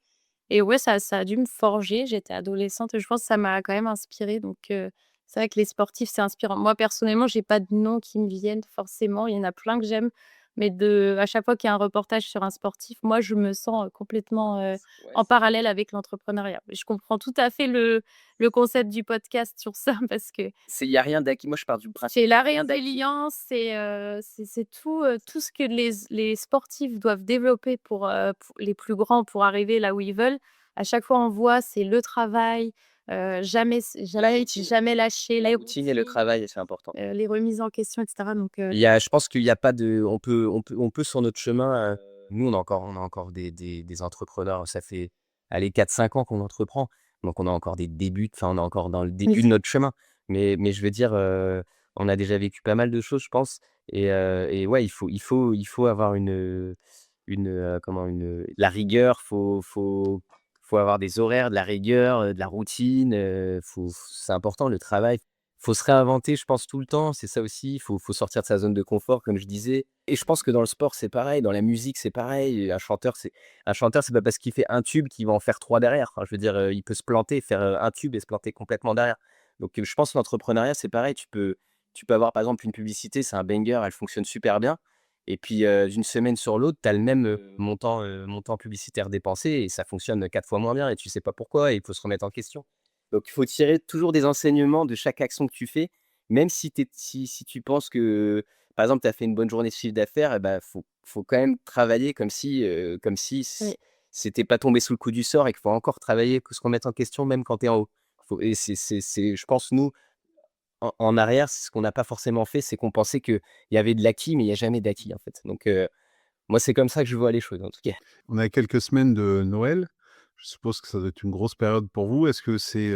Et ouais, ça a dû me forger. J'étais adolescente et je pense que ça m'a quand même inspirée, donc c'est vrai que les sportifs, c'est inspirant. Moi, personnellement, j'ai pas de noms qui me viennent forcément. Il y en a plein que j'aime, mais à chaque fois qu'il y a un reportage sur un sportif, moi, je me sens, complètement, ouais, en parallèle avec l'entrepreneuriat. Je comprends tout à fait le concept du podcast sur ça parce que il y a rien d'acquis. Moi, je pars du principe c'est la résilience, c'est tout ce que les sportifs doivent développer pour les plus grands pour arriver là où ils veulent. À chaque fois, on voit, c'est le travail, la routine. jamais lâcher, La les routine et le routines, travail, c'est important. les remises en question et cetera, donc Je pense qu'il y a pas de on peut sur notre chemin, nous, on a encore des entrepreneurs, ça fait, allez, 4 5 ans qu'on entreprend, donc on a encore des débuts, enfin, on est encore dans le début de oui. notre chemin. Mais je veux dire, on a déjà vécu pas mal de choses, je pense et ouais, il faut avoir comment? La rigueur, faut avoir des horaires, de la rigueur, de la routine, c'est important le travail. Faut se réinventer, je pense, tout le temps, c'est ça aussi. Faut sortir de sa zone de confort, comme je disais et je pense que dans le sport, c'est pareil, dans la musique, c'est pareil. Un chanteur, c'est pas parce qu'il fait un tube qu'il va en faire 3 derrière. Enfin, je veux dire, il peut se planter, faire, un tube et se planter complètement derrière. Donc, je pense que l'entrepreneuriat, c'est pareil. Tu peux avoir, par exemple, une publicité, c'est un banger, elle fonctionne super bien et puis, d'une semaine sur l'autre, tu as le même, montant publicitaire dépensé et ça fonctionne 4 fois moins bien et tu sais pas pourquoi et il faut se remettre en question. Donc il faut tirer toujours des enseignements de chaque action que tu fais, même si tu penses que, par exemple, tu as fait une bonne journée de chiffre d'affaires et bah, faut quand même travailler comme si Oui. c'était pas tombé sous le coup du sort et qu'il faut encore travailler, que se remettre en question même quand tu es en haut. Et je pense nous, en arrière, ce qu'on n'a pas forcément fait, c'est qu'on pensait qu'il y avait de l'acquis, mais il y a jamais d'acquis, en fait. Donc moi, c'est comme ça que je vois les choses, en tout cas. On est à quelques semaines de Noël. Je suppose que ça doit être une grosse période pour vous. Est-ce que c'est,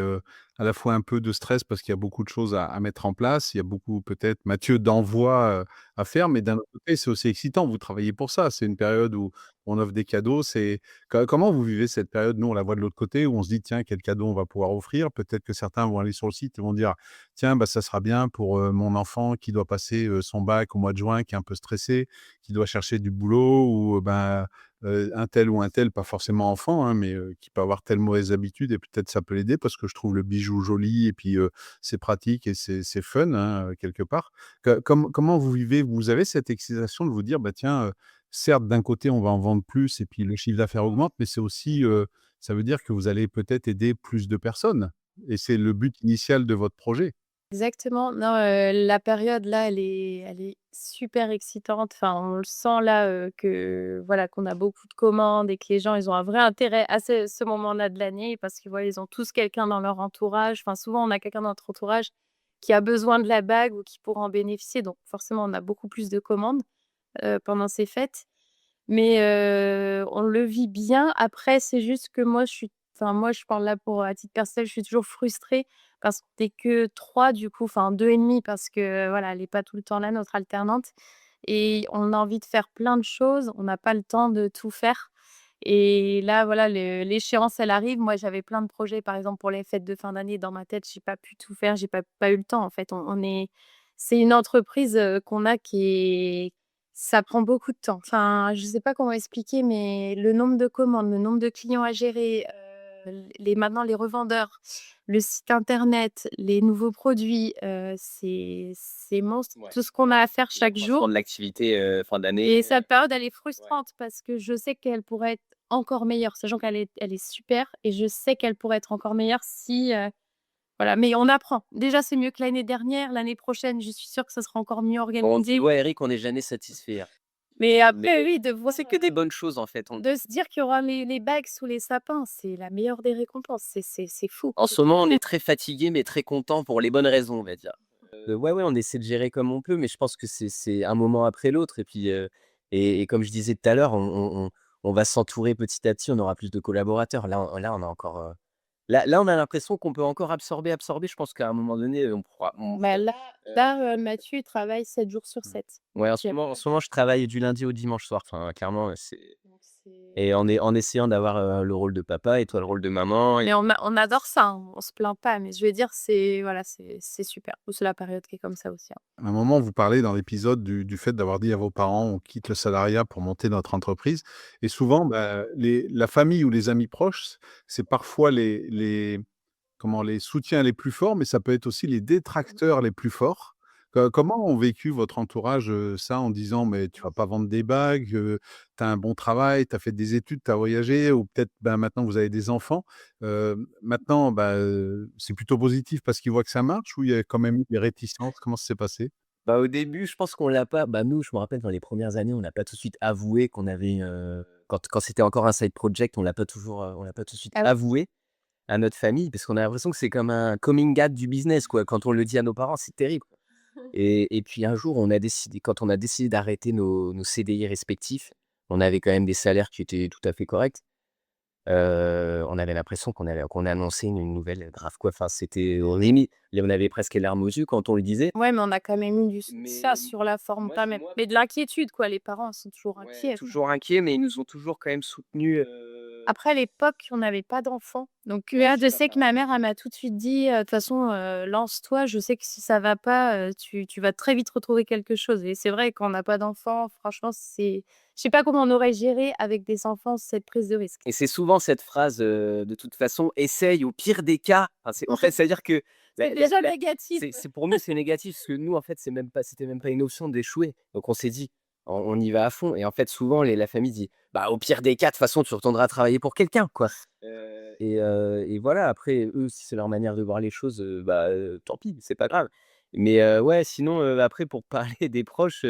à la fois un peu de stress parce qu'il y a beaucoup de choses à mettre en place? Il y a beaucoup peut-être, Mathieu, d'envoi, à faire, mais d'un autre côté, c'est aussi excitant. Vous travaillez pour ça. C'est une période où on offre des cadeaux. Comment vous vivez cette période? Nous, on la voit de l'autre côté où on se dit: «Tiens, quel cadeau on va pouvoir offrir?» Peut-être que certains vont aller sur le site et vont dire: «Tiens, bah, ça sera bien pour, mon enfant qui doit passer, son bac au mois de juin, qui est un peu stressé, qui doit chercher du boulot» ou, ben, un tel ou un tel, pas forcément enfant, hein, mais qui peut avoir telle mauvaise habitude et peut-être ça peut l'aider parce que je trouve le bijou joli et puis, c'est pratique et c'est fun, hein, quelque part. Comment vous vivez? Vous avez cette excitation de vous dire: «Bah, tiens, certes, d'un côté, on va en vendre plus et puis le chiffre d'affaires augmente», mais c'est aussi, ça veut dire que vous allez peut-être aider plus de personnes et c'est le but initial de votre projet? Exactement. Non, la période là, elle est super excitante. Enfin, on le sent là, que voilà, qu'on a beaucoup de commandes et que les gens, ils ont un vrai intérêt à ce moment-là de l'année parce que voilà, ils ont tous quelqu'un dans leur entourage. Enfin, souvent, on a quelqu'un dans notre entourage qui a besoin de la bague ou qui pourra en bénéficier. Donc forcément, on a beaucoup plus de commandes, pendant ces fêtes. Mais on le vit bien. Après, c'est juste que moi, je parle là pour à titre personnel, je suis toujours frustrée parce qu'on est que 3 du coup, enfin 2 et demi parce que voilà, elle est pas tout le temps là, notre alternante et on a envie de faire plein de choses, on n'a pas le temps de tout faire et là, voilà, l'échéance, elle arrive. Moi, j'avais plein de projets, par exemple, pour les fêtes de fin d'année dans ma tête, j'ai pas pu tout faire, j'ai pas eu le temps, en fait. C'est une entreprise, qu'on a qui est ça prend beaucoup de temps. Enfin, je sais pas comment expliquer, mais le nombre de commandes, le nombre de clients à gérer, maintenant les revendeurs, le site internet, les nouveaux produits, c'est monstre Ouais, tout ce qu'on a à faire chaque l'accroissement jour de l'activité, fin d'année, et cette période, elle est ouais. frustrante parce que je sais qu'elle pourrait être encore meilleure, sachant qu'elle est super et je sais qu'elle pourrait être encore meilleure si, voilà, mais on apprend. Déjà, c'est mieux que l'année dernière. L'année prochaine, je suis sûre que ça sera encore mieux Bon, tu organisé. vois, Eric, on n'est jamais satisfait, hein. Mais après, Mais oui, de voir, c'est que des bonnes choses, en fait. de se dire qu'il y aura les bagues sous les sapins, c'est la meilleure des récompenses. C'est fou. En ce moment, on est très fatigué, mais très content pour les bonnes raisons, on va dire. Ouais, ouais, on essaie de gérer comme on peut, mais je pense que c'est un moment après l'autre et puis, et comme je disais tout à l'heure, on va s'entourer petit à petit, on aura plus de collaborateurs. Là, on a encore, là, on a l'impression qu'on peut encore absorber. Je pense qu'à un moment donné, on pourra Bah, là, Mathieu, il travaille 7 jours sur 7. ouais, J'ai en ce moment, je travaille du lundi au dimanche soir. Enfin, clairement, donc c'est et en essayant d'avoir, le rôle de papa et toi le rôle de maman et mais on adore ça, hein, on se plaint pas, mais je veux dire, c'est voilà, c'est super. Ou c'est la période qui est comme ça aussi, hein. À un moment, vous parlez dans l'épisode du fait d'avoir dit à vos parents: «On quitte le salariat pour monter notre entreprise» et souvent, bah, la famille ou les amis proches, c'est parfois les soutiens les plus forts, mais ça peut être aussi les détracteurs les plus forts. Comment ont vécu votre entourage, ça en disant: «Mais tu vas pas vendre des bagues, tu as un bon travail, tu as fait des études, tu as voyagé» ou peut-être, ben, maintenant vous avez des enfants. Maintenant, bah, c'est plutôt positif parce qu'ils voient que ça marche ou il y a quand même eu des réticences? Comment ça s'est passé? bah, au début, je pense qu'on l'a pas nous, je me rappelle dans les premières années, on n'a pas tout de suite avoué qu'on avait, quand c'était encore un side project, on l'a pas tout de suite Ah oui? avoué à notre famille parce qu'on a l'impression que c'est comme un coming out du business, quoi. Quand on le dit à nos parents, c'est terrible. Et puis un jour, quand on a décidé d'arrêter nos CDI respectifs, on avait quand même des salaires qui étaient tout à fait corrects. On avait l'impression qu'on annonçait une nouvelle grave, quoi. Enfin, c'était limite, on avait presque les larmes aux yeux quand on le disait. Ouais, mais on a quand même eu du ça Mais sur la forme moi quand même, moi mais de l'inquiétude, quoi. Les parents sont toujours ouais, inquiets, quoi. toujours inquiets, mais ils nous ont toujours quand même soutenus, Après, à l'époque, on n'avait pas d'enfants, donc ouais, là, c'est je ça, sais que ma mère, elle m'a tout de suite dit: «De toute façon, lance-toi, je sais que si ça va pas, tu vas très vite retrouver quelque chose» et c'est vrai, quand on n'a pas d'enfants, franchement, je sais pas comment on aurait géré avec des enfants cette prise de risque. et c'est souvent cette phrase, de toute façon: «Essaye, au pire des cas». Enfin, en fait, c'est-à-dire que C'est déjà négatif. c'est pour nous, c'est négatif parce que nous, en fait, c'était même pas une option d'échouer. Donc on s'est dit: On y va à fond» et en fait, souvent la famille dit: «Bah, au pire des cas, de toute façon, tu retourneras travailler pour quelqu'un, quoi». Et voilà, après eux, si c'est leur manière de voir les choses, tant pis, c'est pas grave. Mais ouais, sinon, après pour parler des proches,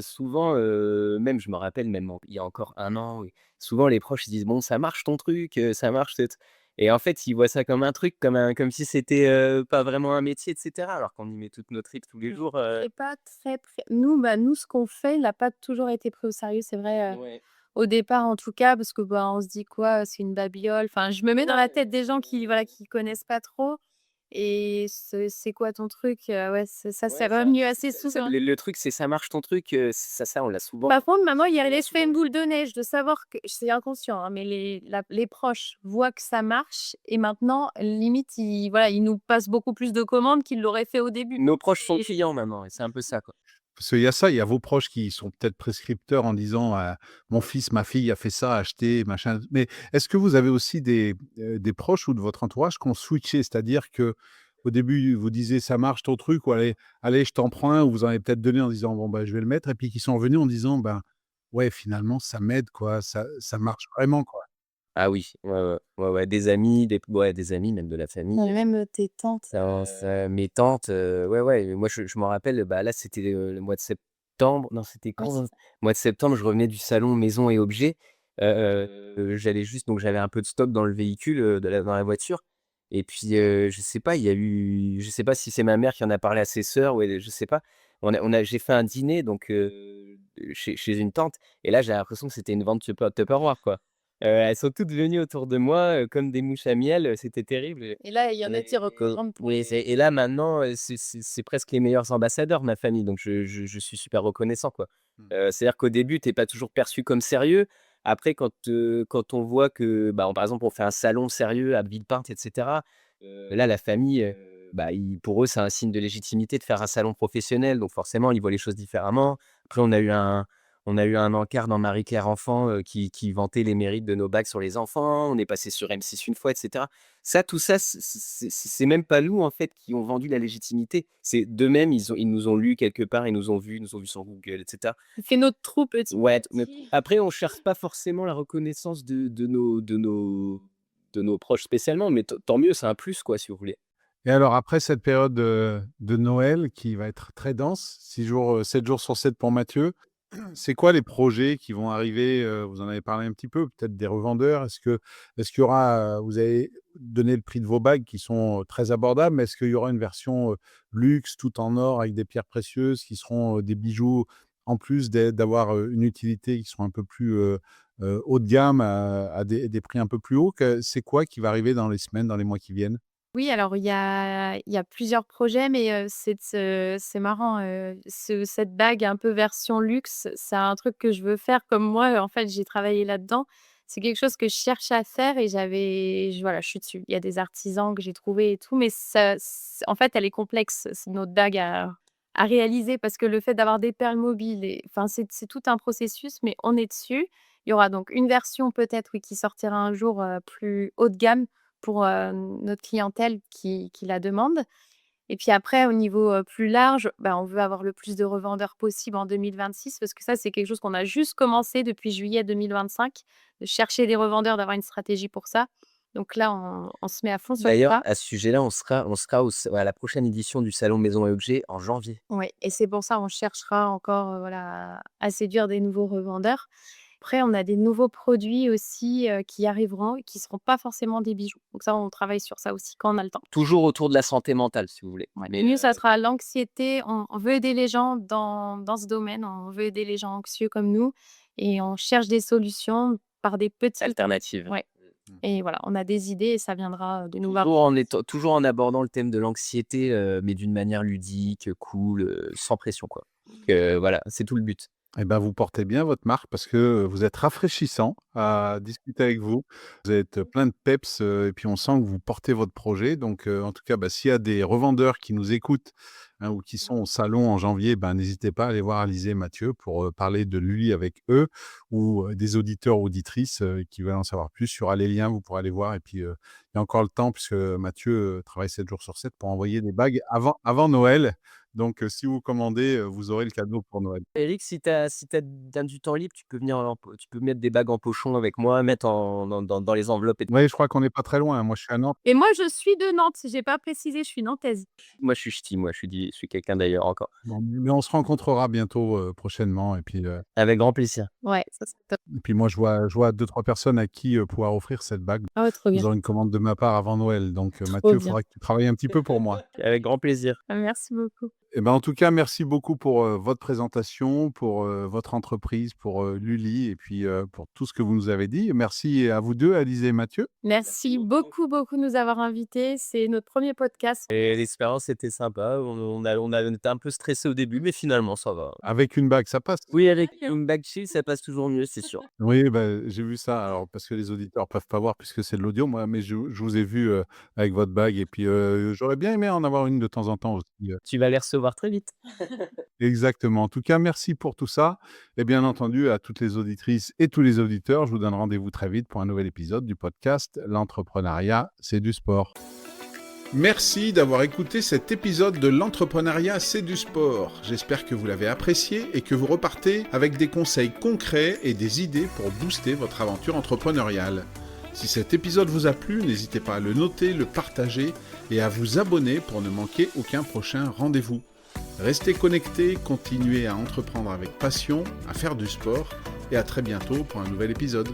souvent, même je me rappelle même il y a encore un an, oui, souvent les proches ils disent: «Bon, ça marche ton truc, ça marche et en fait, ils voient ça comme un truc, comme si c'était, pas vraiment un métier et cetera, alors qu'on y met toutes nos tripes tous les jours, C'est pas très pré nous, nous, ce qu'on fait, il a pas toujours été pris au sérieux, c'est vrai, ouais. au départ, en tout cas, parce que, bah, on se dit: «Quoi? C'est une babiole». Enfin, je me mets dans la tête des gens qui, voilà, qui connaissent pas trop et «C'est quoi ton truc?» Ouais, c'est Ouais, ça revenu assez souvent. le truc, c'est ça marche ton truc, ça, on l'a souvent Par contre, maman, il y a on l'a l'effet souvent une boule de neige de savoir que c'est inconscient, hein, mais les proches voient que ça marche et maintenant, limite, ils voilà, ils nous passent beaucoup plus de commandes qu'ils l'auraient fait au début. nos proches sont Et clients maintenant et c'est un peu ça, quoi. Parce qu'il y a ça, il y a vos proches qui sont peut-être prescripteurs en disant, «Mon fils, ma fille a fait ça, a acheté, machin». Mais est-ce que vous avez aussi des proches ou de votre entourage qui ont switché? C'est-à-dire que au début, vous disiez: «Ça marche ton truc» ou «Allez, je t'en prends un» ou vous en avez peut-être donné en disant: «Bon, bah, je vais le mettre» et puis qui sont revenus en disant: «Ben, ouais, finalement, ça m'aide, quoi, ça marche vraiment, quoi». Ah oui, ouais, des amis, même de la famille. même tes tantes. Mes tantes, ouais, moi je m'en rappelle, bah, là, c'était, le mois de septembre. Non, c'était Ouais, quand? c'est ça. Mois de septembre, je revenais du salon maison et objets, donc j'avais un peu de stock dans le véhicule, dans la voiture et puis, je sais pas si c'est ma mère qui en a parlé à ses sœurs ou je sais pas. J'ai fait un dîner donc, chez une tante et là, j'ai l'impression que c'était une vente Tupperware, quoi. Elles sont toutes venues autour de moi, comme des mouches à miel, c'était terrible. Et là, il y en a qui Que recommandent pour oui, et là maintenant, c'est presque les meilleurs ambassadeurs, ma famille, donc je suis super reconnaissant, quoi. Mmh. C'est-à-dire qu'au début, tu es pas toujours perçu comme sérieux. Après quand on voit que, par exemple, on fait un salon sérieux à Villepinte et cetera, là, la famille, ils pour eux, c'est un signe de légitimité de faire un salon professionnel, donc forcément, ils voient les choses différemment. Après, on a eu un encart dans Marie-Claire Enfant, qui vantait les mérites de nos bacs sur les enfants. On est passé sur M6 une fois et cetera. Tout ça, c'est même pas nous, en fait, qui ont vendu la légitimité. C'est d'eux-mêmes, ils nous ont lus quelque part, ils nous ont vus sur Google et cetera. c'est notre trou petit Ouais, à mais petit. après on cherche pas forcément la reconnaissance de nos proches spécialement, mais tant mieux, c'est un plus, quoi, si vous voulez. Et alors après cette période de Noël qui va être très dense, 6 jours, 7 jours sur 7 pour Mathieu, c'est quoi les projets qui vont arriver? Vous en avez parlé un petit peu, peut-être des revendeurs? Est-ce qu'il y aura, vous avez donné le prix de vos bagues qui sont, très abordables, mais est-ce qu'il y aura une version, luxe, tout en or avec des pierres précieuses qui seront, des bijoux en plus d'avoir une utilité qui sont un peu plus haut de gamme à des prix un peu plus hauts, c'est quoi qui va arriver dans les semaines, dans les mois qui viennent? Oui, alors il y a plusieurs projets, mais c'est marrant, cette bague un peu version luxe, c'est un truc que je veux faire comme moi, en fait, j'ai travaillé là-dedans. C'est quelque chose que je cherche à faire et voilà, je suis dessus. Il y a des artisans que j'ai trouvés et tout, mais ça en fait, elle est complexe, c'est notre bague à réaliser parce que le fait d'avoir des perles mobiles et enfin, c'est tout un processus, mais on est dessus. Il y aura donc une version peut-être, oui, qui sortira un jour, plus haut de gamme pour, notre clientèle qui la demande et puis après au niveau, plus large, bah, on veut avoir le plus de revendeurs possible en 2026 parce que ça, c'est quelque chose qu'on a juste commencé depuis juillet 2025, de chercher des revendeurs, d'avoir une stratégie pour ça. Donc là, on se met à fond sur D'ailleurs, ça. à ce sujet-là, on sera à la prochaine édition du salon Maison et Objets en janvier. Ouais et c'est pour ça, on cherchera encore, voilà, à séduire des nouveaux revendeurs. Après, on a des nouveaux produits aussi, qui arriveront et qui seront pas forcément des bijoux. Donc ça, on travaille sur ça aussi quand on a le temps. Toujours autour de la santé mentale, si vous voulez. Ouais, Mais le mieux, ça sera l'anxiété. On veut aider les gens dans ce domaine. On veut aider les gens anxieux comme nous et on cherche des solutions par des petites alternative. ouais et voilà, on a des idées et ça viendra de nous voir. Toujours en abordant le thème de l'anxiété, mais d'une manière ludique, cool, sans pression, quoi. Donc, voilà, c'est tout le but. Eh ben, vous portez bien votre marque parce que vous êtes rafraîchissant à discuter avec vous. Vous êtes plein de peps, et puis on sent que vous portez votre projet. Donc, en tout cas, bah, s'il y a des revendeurs qui nous écoutent, hein, ou qui sont au salon en janvier, ben, n'hésitez pas à aller voir Alizé et Mathieu pour, parler de Lully avec eux ou, des auditeurs ou auditrices, qui veulent en savoir plus. Il y aura les liens, vous pourrez aller voir et puis, il y a encore le temps puisque Mathieu, travaille 7 jours sur 7 pour envoyer des bagues avant Noël. Donc, si vous commandez, vous aurez le cadeau pour Noël. Eric, si t'as du temps libre, tu peux mettre des bagues en pochon avec moi, mettre dans les enveloppes et Oui, je crois qu'on n'est pas très loin, hein. Moi, je suis à Nantes. Et moi, je suis de Nantes, j'ai pas précisé, je suis nantaise. moi, je suis ch'ti, moi, je suis quelqu'un d'ailleurs encore. Bon, mais on se rencontrera bientôt, prochainement Avec grand plaisir. Ouais, ça serait top. et puis moi, je vois 2-3 personnes à qui, pouvoir offrir cette bague. Ah ouais, trop bien, Vous aurez une commande de ma part avant Noël, donc trop Mathieu, il bien. faudra que tu travailles un petit peu pour moi. Avec grand plaisir. Ah, merci beaucoup. Et ben, en tout cas, merci beaucoup pour, votre présentation, pour, votre entreprise, pour, Lully et puis, pour tout ce que vous nous avez dit. Merci à vous 2, Alizé et Mathieu. Merci beaucoup, beaucoup de nous avoir invités. C'est notre premier podcast. Et l'expérience était sympa. On était un peu stressé au début, mais finalement, ça va. Avec une bague, ça passe? Oui, avec une bague chill, ça passe toujours mieux, c'est sûr. Oui, bah, j'ai vu ça. Alors, parce que les auditeurs peuvent pas voir puisque c'est de l'audio, moi, mais je vous ai vu, avec votre bague et puis, j'aurais bien aimé en avoir une de temps en temps aussi. Tu vas les recevoir très vite. Exactement. En tout cas, merci pour tout ça et bien entendu à toutes les auditrices et tous les auditeurs, je vous donne rendez-vous très vite pour un nouvel épisode du podcast L'entrepreneuriat, c'est du sport. Merci d'avoir écouté cet épisode de L'entrepreneuriat, c'est du sport. J'espère que vous l'avez apprécié et que vous repartez avec des conseils concrets et des idées pour booster votre aventure entrepreneuriale. Si cet épisode vous a plu, n'hésitez pas à le noter, le partager et à vous abonner pour ne manquer aucun prochain rendez-vous. Restez connectés, continuez à entreprendre avec passion, à faire du sport et à très bientôt pour un nouvel épisode.